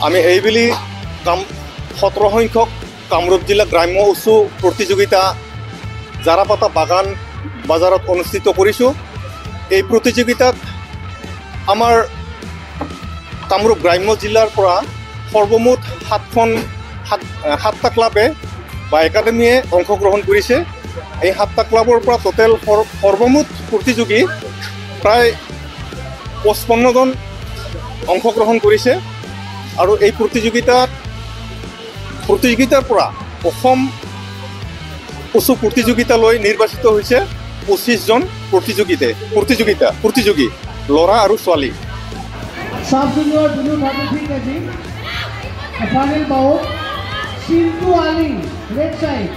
আমি এইবেলি 17 সংখ্যক কামৰূপ জিলা গ্ৰাম্য উৎসৱ প্ৰতিযোগিতা জাৰাপাতা বাগান বাজাৰত অনুষ্ঠিত কৰিছোঁ। এই প্ৰতিযোগিতাত আমাৰ কামৰূপ গ্ৰাম্য জিলাৰ পৰা সৰ্বমুঠ 7টা ক্লাবে বা একাডেমিয়ে অংশগ্ৰহণ কৰিছে। এই 7টা ক্লাবৰ পৰা টোটেল সৰ্বমুঠ প্ৰতিযোগী প্ৰায় 55জন অংশগ্ৰহণ কৰিছে আৰু এই প্ৰতিযোগিতাৰ পৰা অসম উৎসৱ প্ৰতিযোগিতালৈ নিৰ্বাচিত হৈছে 25জন প্ৰতিযোগী ল'ৰা আৰু ছোৱালী। Sub junior blue 33 KG final বাউ সিন্টু আলী ৰেড সাইড